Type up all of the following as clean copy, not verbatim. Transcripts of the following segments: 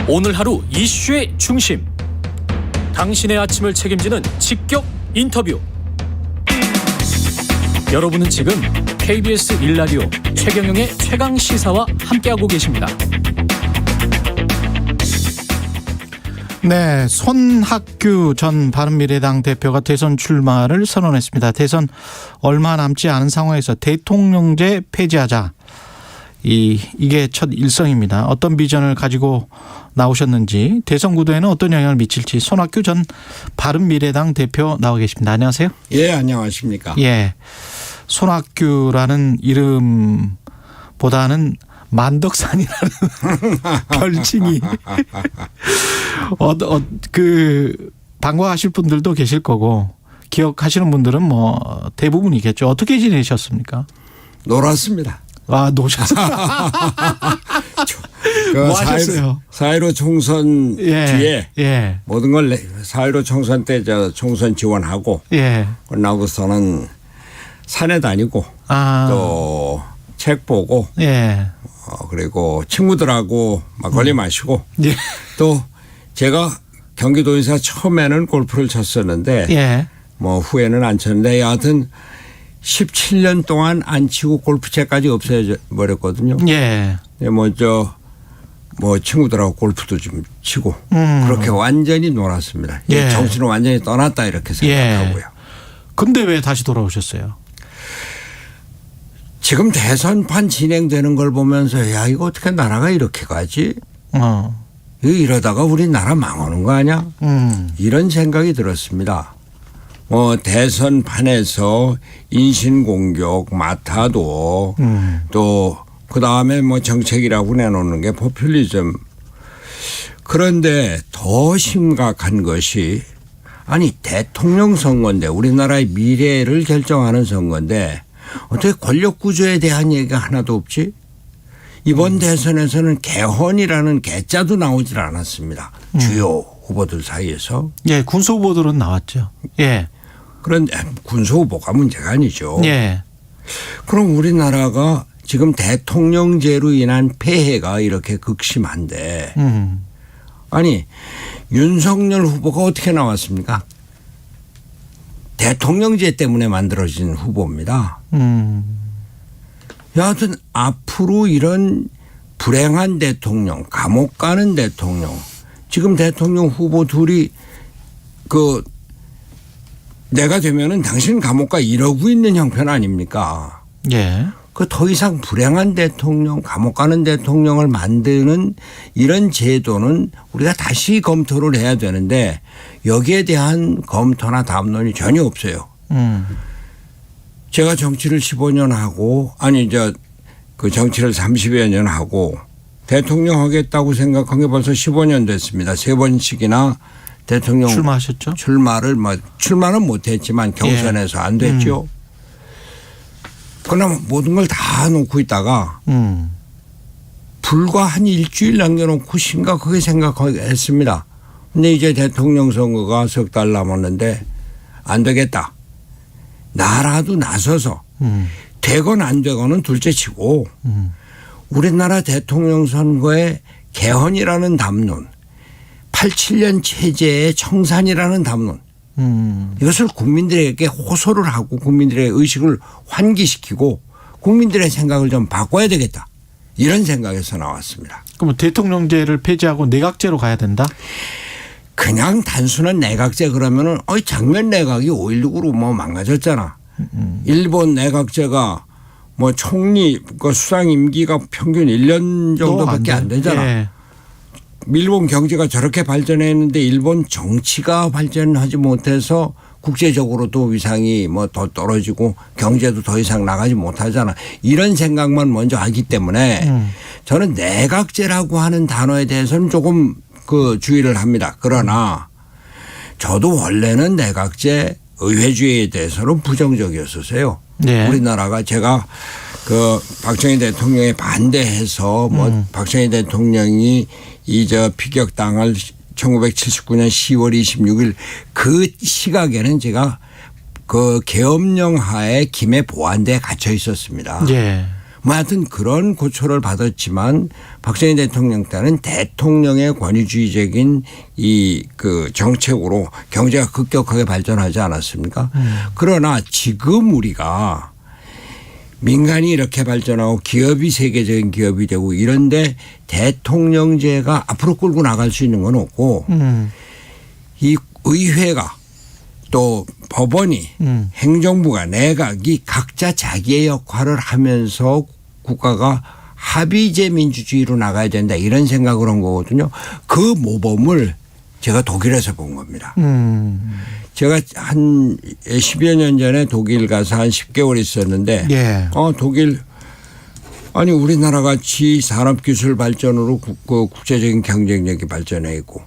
오늘 하루 이슈의 중심. 당신의 아침을 책임지는 직격 인터뷰. 여러분은 지금 KBS 1라디오 최경영의 최강시사와 함께하고 계십니다. 네, 손학규 전 바른미래당 대표가 대선 출마를 선언했습니다. 대선 얼마 남지 않은 상황에서 대통령제 폐지하자. 이게 첫 일성입니다. 어떤 비전을 가지고 나오셨는지, 대선 구도에는 어떤 영향을 미칠지 손학규 전 바른미래당 대표 나와 계십니다. 안녕하세요. 예, 안녕하십니까. 예, 손학규라는 이름보다는 만덕산이라는 별칭이 반가워하실 분들도 계실 거고 기억하시는 분들은 뭐 대부분이겠죠. 어떻게 지내셨습니까? 놀았습니다. 아, 노셨어요. 뭐 하셨어요? 4.15 총선 뒤에 모든 걸 4.15 총선 때 총선 지원하고 끝나고서는 산에 다니고 또 책 보고 그리고 친구들하고 막걸리 마시고 또 제가 경기도에서 처음에는 골프를 쳤었는데 뭐 후에는 안 쳤는데 여하튼 17년 동안 안 치고 골프채까지 없어져 버렸거든요. 뭐 친구들하고 골프도 좀 치고 그렇게 완전히 놀았습니다. 정신을 완전히 떠났다 이렇게 생각하고요. 근데 왜 다시 돌아오셨어요? 지금 대선판 진행되는 걸 보면서 야, 이거 어떻게 나라가 이렇게 가지? 이러다가 우리 나라 망하는 거 아니야? 이런 생각이 들었습니다. 대선판에서 인신공격 맡아도 또 그다음에 뭐 정책이라고 내놓는 게 포퓰리즘. 그런데 더 심각한 것이 아니 대통령 선거인데 우리나라의 미래를 결정하는 선거인데 어떻게 권력 구조에 대한 얘기가 하나도 없지? 이번 대선에서는 개헌이라는 개자도 나오질 않았습니다. 주요 후보들 사이에서. 군수 후보들은 나왔죠. 그런데 군수 후보가 문제가 아니죠. 그럼 우리나라가 지금 대통령제로 인한 폐해가 이렇게 극심한데 아니 윤석열 후보가 어떻게 나왔습니까? 대통령제 때문에 만들어진 후보입니다. 여하튼 앞으로 이런 불행한 대통령, 감옥 가는 대통령, 지금 대통령 후보 둘이 내가 되면은 당신 감옥 가 이러고 있는 형편 아닙니까? 더 이상 불행한 대통령, 감옥 가는 대통령을 만드는 이런 제도는 우리가 다시 검토를 해야 되는데 여기에 대한 검토나 담론이 전혀 없어요. 제가 정치를 15년 하고 그 정치를 30여 년 하고 대통령 하겠다고 생각한 게 벌써 15년 됐습니다. 3번씩이나 대통령 출마하셨죠? 출마는 못했지만 경선에서 안 됐죠. 그러나 모든 걸 다 놓고 있다가 불과 한 일주일 남겨놓고 심각하게 생각했습니다. 근데 이제 대통령 선거가 석 달 남았는데 안 되겠다. 나라도 나서서 되건 안 되건은 둘째치고 우리나라 대통령 선거에 개헌이라는 담론, 87년 체제의 청산이라는 담론, 이것을 국민들에게 호소를 하고 국민들의 의식을 환기시키고 국민들의 생각을 좀 바꿔야 되겠다. 이런 생각에서 나왔습니다. 그럼 대통령제를 폐지하고 내각제로 가야 된다? 그냥 단순한 내각제 그러면은 작년 내각이 5.16으로 뭐 망가졌잖아. 일본 내각제가 뭐 총리 수상 임기가 평균 1년 정도밖에 안 되잖아. 일본 경제가 저렇게 발전했는데 일본 정치가 발전하지 못해서 국제적으로도 위상이 뭐 더 떨어지고 경제도 더 이상 나가지 못하잖아. 이런 생각만 먼저 하기 때문에 저는 내각제라고 하는 단어에 대해서는 조금 주의를 합니다. 그러나 저도 원래는 내각제 의회주의에 대해서는 부정적이었었어요. 우리나라가 제가 박정희 대통령에 반대해서 박정희 대통령이 피격당할 1979년 10월 26일 그 시각에는 제가 계엄령 하에 김해 보안대에 갇혀 있었습니다. 뭐 하여튼 그런 고초를 받았지만 박정희 대통령 때는 대통령의 권위주의적인 이 그 정책으로 경제가 급격하게 발전하지 않았습니까? 그러나 지금 우리가 민간이 이렇게 발전하고 기업이 세계적인 기업이 되고 이런데 대통령제가 앞으로 끌고 나갈 수 있는 건 없고 이 의회가 또 법원이 행정부가 내각이 각자 자기의 역할을 하면서 국가가 합의제 민주주의로 나가야 된다 이런 생각을 한 거거든요. 그 모범을 제가 독일에서 본 겁니다. 제가 한 10여 년 전에 독일 가서 한 10개월 있었는데 예. 독일 아니 우리나라 같이 산업기술 발전으로 국제적인 경쟁력이 발전해 있고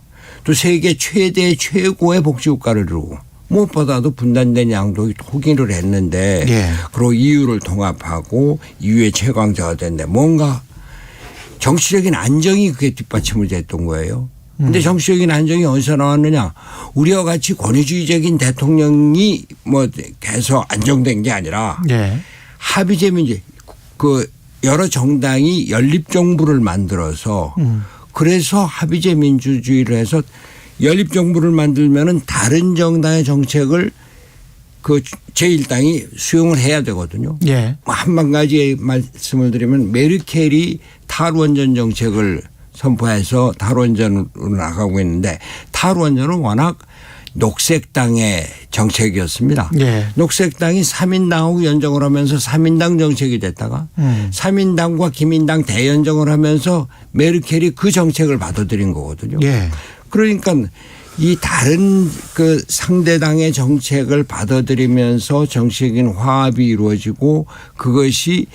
또 세계 최고의 복지국가를 이루고 무엇보다도 분단된 양도 통일을 했는데 예. 그리고 EU를 통합하고 EU의 최강자가 됐는데 뭔가 정치적인 안정이 그게 뒷받침을 됐던 거예요. 그런데 정치적인 안정이 어디서 나왔느냐. 우리와 같이 권위주의적인 대통령이 뭐 계속 안정된 게 아니라 예. 합의제 민주 그 여러 정당이 연립정부를 만들어서 그래서 합의제 민주주의를 해서 연립정부를 만들면은 다른 정당의 정책을 그 제1당이 수용을 해야 되거든요. 예. 한 가지 말씀을 드리면 메르켈이 탈원전 정책을 선포해서 탈원전으로 나가고 있는데 탈원전은 워낙 녹색당의 정책이었습니다. 예. 녹색당이 3인당하고 연정을 하면서 3인당 정책이 됐다가 3인당과 기민당 대연정을 하면서 메르켈이 그 정책을 받아들인 거거든요. 예. 그러니까 이 다른 그 상대당의 정책을 받아들이면서 정치적인 화합이 이루어지고 그것이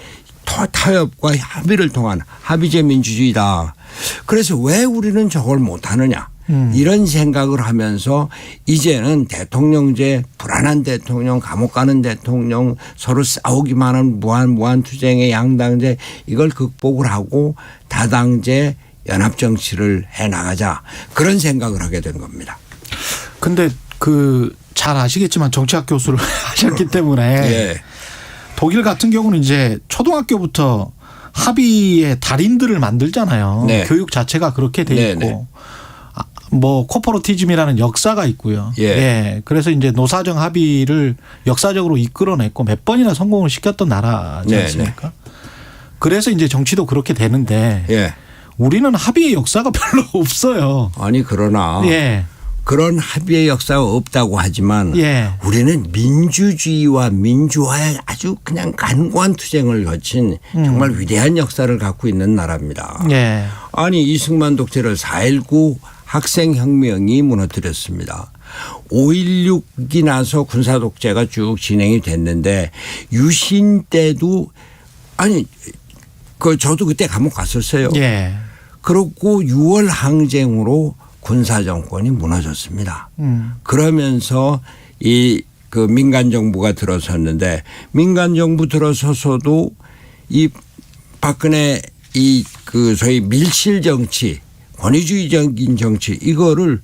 타협과 합의를 통한 합의제 민주주의다. 그래서 왜 우리는 저걸 못하느냐. 이런 생각을 하면서 이제는 대통령제 불안한 대통령 감옥 가는 대통령 서로 싸우기만 하는 무한투쟁의 양당제 이걸 극복을 하고 다당제 연합정치를 해나가자 그런 생각을 하게 된 겁니다. 근데 잘 아시겠지만 정치학 교수를 하셨기 때문에 예. 독일 같은 경우는 이제 초등학교부터 합의의 달인들을 만들잖아요. 네. 교육 자체가 그렇게 돼 있고. 네. 뭐 코퍼러티즘이라는 역사가 있고요. 예. 예. 그래서 이제 노사정 합의를 역사적으로 이끌어냈고 몇 번이나 성공을 시켰던 나라지 않습니까? 그래서 이제 정치도 그렇게 되는데 예. 우리는 합의의 역사가 별로 없어요. 아니 그러나 예. 그런 합의의 역사가 없다고 하지만 예. 우리는 민주주의와 민주화의 아주 그냥 간과한 투쟁을 거친 정말 위대한 역사를 갖고 있는 나라입니다. 예. 아니 이승만 독재를 4.19 학생혁명이 무너뜨렸습니다. 5.16이 나서 군사독재가 쭉 진행이 됐는데 유신 때도 아니 저도 그때 감옥 갔었어요. 예. 그렇고 6월 항쟁으로 군사정권이 무너졌습니다. 그러면서 그 민간정부가 들어섰는데 민간정부 들어서서도 이 박근혜 그 소위 밀실정치 권위주의적인 정치 이거를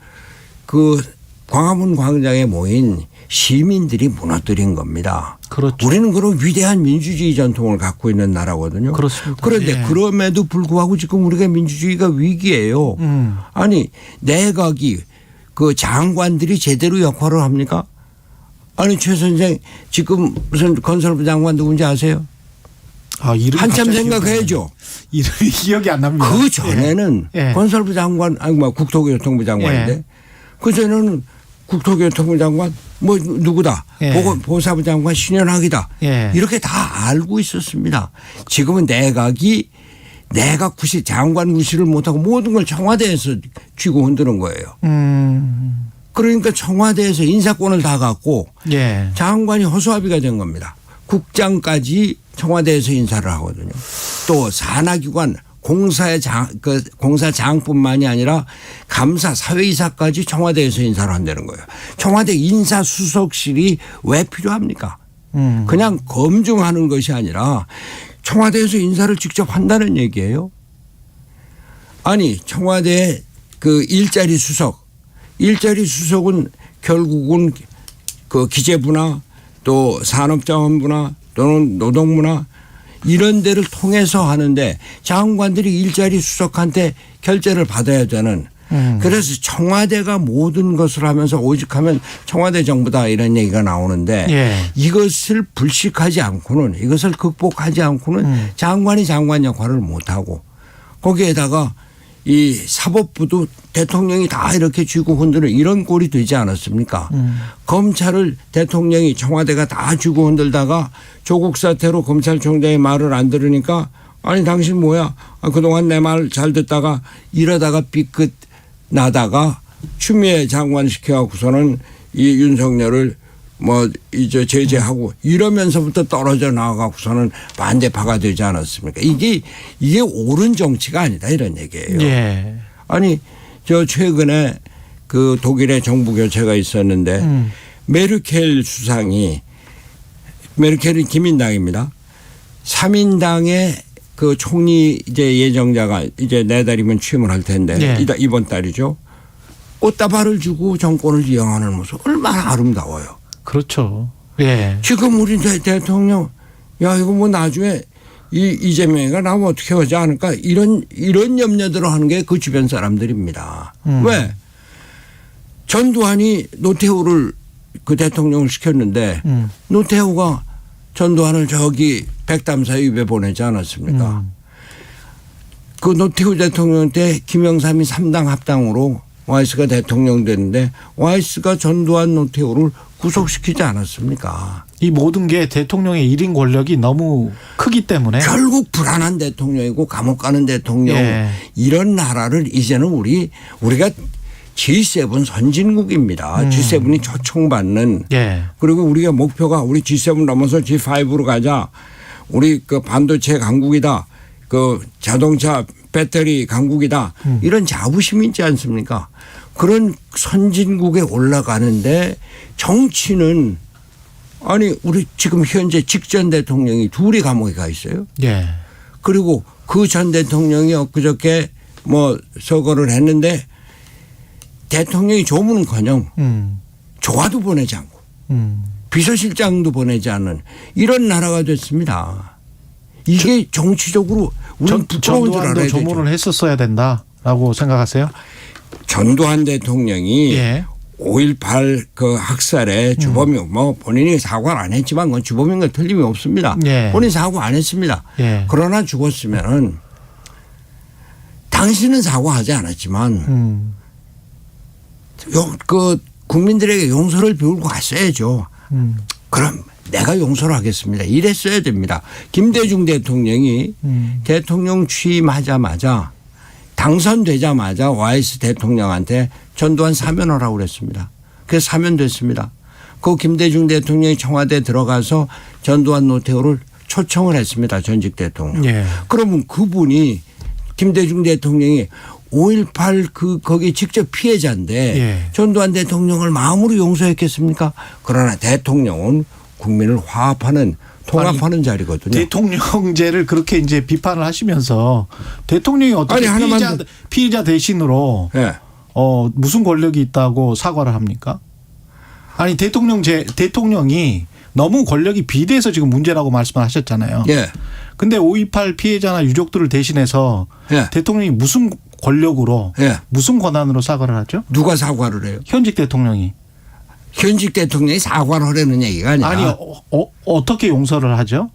그 광화문 광장에 모인 시민들이 무너뜨린 겁니다. 그렇죠. 우리는 그런 위대한 민주주의 전통을 갖고 있는 나라거든요. 그렇습니다. 그런데 예. 그럼에도 불구하고 지금 우리가 민주주의가 위기예요. 아니 내각이 그 장관들이 제대로 역할을 합니까? 아니 최 선생 지금 무슨 건설부 장관 누군지 아세요? 이름 한참 생각해야죠. 이름이 기억이 안 납니다. 그 전에는 예. 건설부 장관 아니 뭐 국토교통부 장관인데 예. 그 전에는 국토교통부 장관 뭐 누구다 예. 보사부 장관 신현학이다 예. 이렇게 다 알고 있었습니다. 지금은 내각이 내각 구실 장관 구실을 못하고 모든 걸 청와대에서 쥐고 흔드는 거예요. 그러니까 청와대에서 인사권을 다 갖고 예. 장관이 허수아비가 된 겁니다. 국장까지 청와대에서 인사를 하거든요. 또 산하기관 공사의 공사장뿐만이 아니라 감사 사회이사까지 청와대에서 인사를 한다는 거예요. 청와대 인사수석실이 왜 필요합니까? 그냥 검증하는 것이 아니라 청와대에서 인사를 직접 한다는 얘기예요. 아니 청와대 그 일자리 수석은 결국은 그 기재부나 또 산업자원부나 또는 노동부나 이런 데를 통해서 하는데 장관들이 일자리 수석한테 결재를 받아야 되는 그래서 청와대가 모든 것을 하면서 오직하면 청와대 정부다 이런 얘기가 나오는데 예. 이것을 불식하지 않고는 이것을 극복하지 않고는 장관이 장관 역할을 못하고 거기에다가 이 사법부도 대통령이 다 이렇게 쥐고 흔드는 이런 꼴이 되지 않았습니까? 검찰을 대통령이 청와대가 다 쥐고 흔들다가 조국 사태로 검찰총장의 말을 안 들으니까 아니 당신 뭐야? 그동안 내 말 잘 듣다가 이러다가 삐끗 나다가 추미애 장관 시켜갖고서는 이 윤석열을 뭐 이제 제재하고 이러면서부터 떨어져 나가고서는 반대파가 되지 않았습니까? 이게 옳은 정치가 아니다 이런 얘기예요. 예. 아니 저 최근에 그 독일의 정부 교체가 있었는데 메르켈 수상이 메르켈은 기민당입니다. 3인당의 그 총리 이제 예정자가 이제 내달이면 취임을 할 텐데 예. 이번 달이죠. 꽃다발을 주고 정권을 이어가는 모습 얼마나 아름다워요. 그렇죠. 예. 지금 우리 대통령 야 이거 뭐 나중에 이재명이가 나오면 어떻게 하지 않을까 이런 염려들을 하는 게 그 주변 사람들입니다. 왜? 전두환이 노태우를 그 대통령을 시켰는데 노태우가 전두환을 저기 백담사에 입에 보내지 않았습니까? 그 노태우 대통령 때 김영삼이 3당 합당으로 와이스가 대통령 됐는데 와이스가 전두환 노태우를 구속시키지 않았습니까? 이 모든 게 대통령의 1인 권력이 너무 크기 때문에 결국 불안한 대통령이고 감옥 가는 대통령 예. 이런 나라를 이제는 우리가 G7 선진국입니다. G7이 초청받는 예. 그리고 우리가 목표가 우리 G7 넘어서 G5로 가자. 우리 그 반도체 강국이다. 그 자동차 배터리 강국이다. 이런 자부심이 있지 않습니까? 그런 선진국에 올라가는데 정치는 아니 우리 지금 현재 직전 대통령이 둘이 감옥에 가 있어요. 예. 그리고 그 전 대통령이 엊그저께 뭐 서거를 했는데 대통령이 조문은커녕 조화도 보내지 않고 비서실장도 보내지 않는 이런 나라가 됐습니다. 이게 정치적으로 우리는 부끄러운 줄 알아야 전두환도 되죠. 조문을 했었어야 된다라고 생각하세요? 전두환 대통령이 예. 5.18 그 학살의 주범이 뭐 본인이 사과를 안 했지만 그건 주범인 건 틀림이 없습니다. 예. 본인 사과 안 했습니다. 예. 그러나 죽었으면은 당신은 사과하지 않았지만 그 국민들에게 용서를 베풀고 갔어야죠. 그럼 내가 용서를 하겠습니다. 이랬어야 됩니다. 김대중 대통령이 대통령 취임하자마자 당선되자마자 와이스 대통령한테 전두환 사면하라고 그랬습니다. 그래서 사면됐습니다. 그 김대중 대통령이 청와대에 들어가서 전두환 노태우를 초청을 했습니다. 전직 대통령. 예. 그러면 그분이 김대중 대통령이 5.18 거기 직접 피해자인데 예. 전두환 대통령을 마음으로 용서했겠습니까? 그러나 대통령은 국민을 화합하는 통합하는 자리거든요. 대통령제를 그렇게 이제 비판을 하시면서 대통령이 어떻게 피해자 대신으로 네. 무슨 권력이 있다고 사과를 합니까? 아니 대통령이 너무 권력이 비대해서 지금 문제라고 말씀을 하셨잖아요. 예. 근데 5.18 피해자나 유족들을 대신해서 예. 대통령이 무슨 권력으로 예. 무슨 권한으로 사과를 하죠? 누가 사과를 해요? 현직 대통령이. 현직 대통령이 사과를 하려는 얘기가 아니라. 아니 어떻게 용서를 하죠?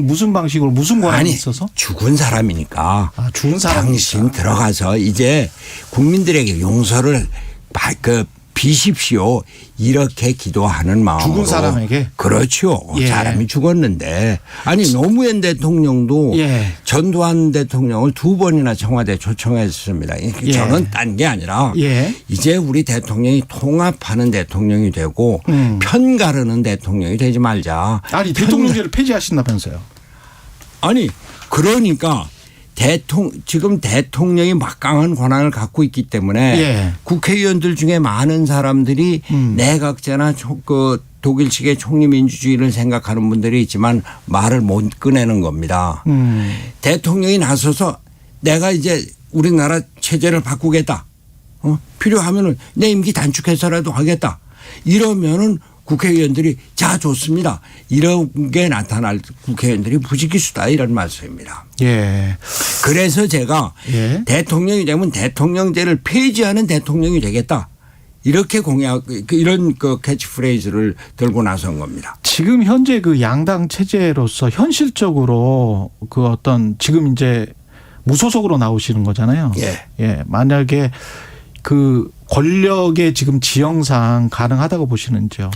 무슨 방식으로 무슨 권한이 있어서? 죽은 사람이니까. 죽은 사람이니까. 당신 들어가서 이제 국민들에게 용서를 비십시오. 이렇게 기도하는 마음으로. 죽은 사람에게? 그렇죠. 예. 사람이 죽었는데. 아니 노무현 대통령도 예. 전두환 대통령을 2번이나 청와대에 초청했습니다. 예. 저는 딴 게 아니라 예. 이제 우리 대통령이 통합하는 대통령이 되고 편 가르는 대통령이 되지 말자. 아니 대통령제를 폐지하신다면서요. 아니 그러니까 지금 대통령이 막강한 권한을 갖고 있기 때문에 예. 국회의원들 중에 많은 사람들이 내각제나 그 독일식의 총리민주주의를 생각하는 분들이 있지만 말을 못 꺼내는 겁니다. 대통령이 나서서 내가 이제 우리나라 체제를 바꾸겠다. 필요하면은 내 임기 단축해서라도 하겠다. 이러면은 국회의원들이 자 좋습니다. 이런 게 나타날 국회의원들이 부지기수다 이런 말씀입니다. 예. 그래서 제가 예. 대통령이 되면 대통령제를 폐지하는 대통령이 되겠다. 이렇게 공약 이런 그 캐치프레이즈를 들고 나선 겁니다. 지금 현재 그 양당 체제로서 현실적으로 그 어떤 지금 이제 무소속으로 나오시는 거잖아요. 예. 예. 만약에 그 권력의 지금 지형상 가능하다고 보시는지요?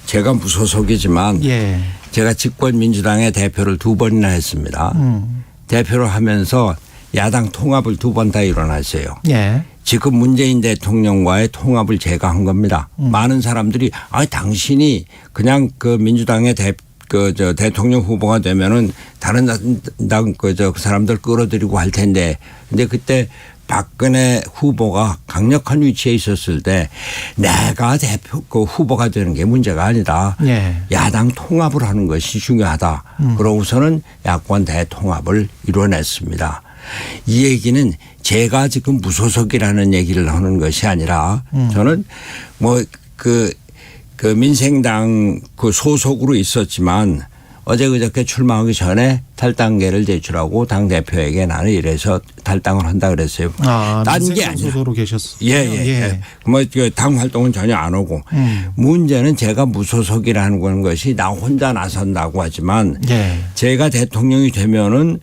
제가 무소속이지만 예. 제가 집권민주당의 대표를 2번이나 했습니다. 대표를 하면서 야당 통합을 2번 다 일어났어요. 예. 지금 문재인 대통령과의 통합을 제가 한 겁니다. 많은 사람들이 당신이 그냥 그 민주당의 대통령 후보가 되면은 다른 당 그 사람들 끌어들이고 할 텐데, 근데 그때 박근혜 후보가 강력한 위치에 있었을 때 내가 대표 그 후보가 되는 게 문제가 아니다. 예. 야당 통합을 하는 것이 중요하다. 그러고서는 야권 대통합을 이뤄냈습니다. 이 얘기는 제가 지금 무소속이라는 얘기를 하는 것이 아니라 저는 뭐 그 민생당 그 소속으로 있었지만 어제 그저께 출마하기 전에 탈당계를 제출하고 당 대표에게 나는 이래서 탈당을 한다 그랬어요. 딴 게 아니라. 소속으로 계셨어요. 예. 뭐 당 활동은 전혀 안 오고 문제는 제가 무소속이라는 것이 나 혼자 나선다고 하지만 예. 제가 대통령이 되면은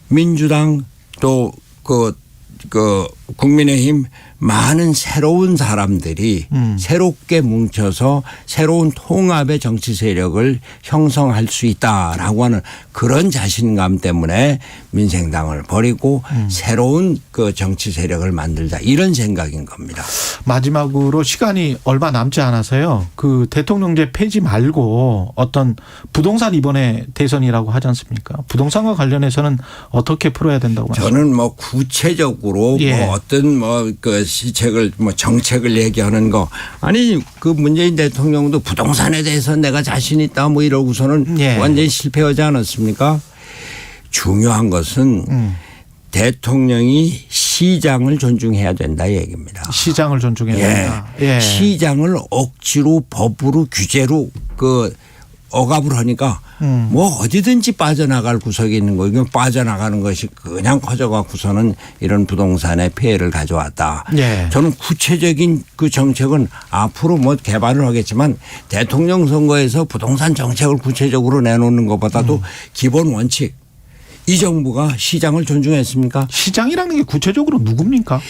민주당 또 그 국민의힘 많은 새로운 사람들이 새롭게 뭉쳐서 새로운 통합의 정치 세력을 형성할 수 있다라고 하는 그런 자신감 때문에 민생당을 버리고 새로운 그 정치 세력을 만들자 이런 생각인 겁니다. 마지막으로 시간이 얼마 남지 않아서요. 그 대통령제 폐지 말고 어떤 부동산 이번에 대선이라고 하지 않습니까? 부동산과 관련해서는 어떻게 풀어야 된다고 말씀하십니까? 저는 뭐 구체적으로 예. 뭐 어떤 뭐 그 시책을 뭐 정책을 얘기하는 거 아니 그 문재인 대통령도 부동산에 대해서 내가 자신 있다 뭐 이러고서는 예. 완전히 실패하지 않았습니까? 중요한 것은 대통령이 시장을 존중해야 된다 얘기입니다. 시장을 존중해야 된다. 예. 시장을 억지로 법으로 규제로 그 억압을 하니까 뭐 어디든지 빠져나갈 구석이 있는 거. 이건 빠져나가는 것이 그냥 커져갖고서는 이런 부동산에 피해를 가져왔다. 예. 저는 구체적인 그 정책은 앞으로 뭐 개발을 하겠지만 대통령 선거에서 부동산 정책을 구체적으로 내놓는 것보다도 기본 원칙. 이 정부가 시장을 존중했습니까? 시장이라는 게 구체적으로 누굽니까?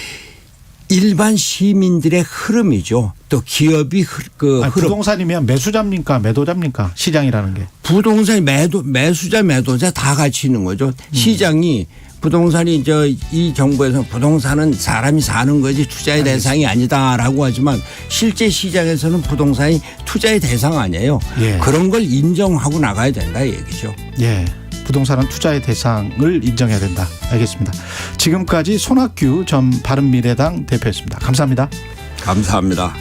일반 시민들의 흐름이죠. 또 기업이 흐름. 부동산이면 매수자입니까? 매도자입니까? 시장이라는 게. 부동산 매수자 매도자 다 같이 있는 거죠. 시장이 부동산이 이 정부에서 부동산은 사람이 사는 거지 투자의 대상이 아니다라고 하지만 실제 시장에서는 부동산이 투자의 대상 아니에요. 예. 그런 걸 인정하고 나가야 된다 얘기죠. 예. 부동산은 투자의 대상을 인정해야 된다. 알겠습니다. 지금까지 손학규 전 바른미래당 대표였습니다. 감사합니다. 감사합니다.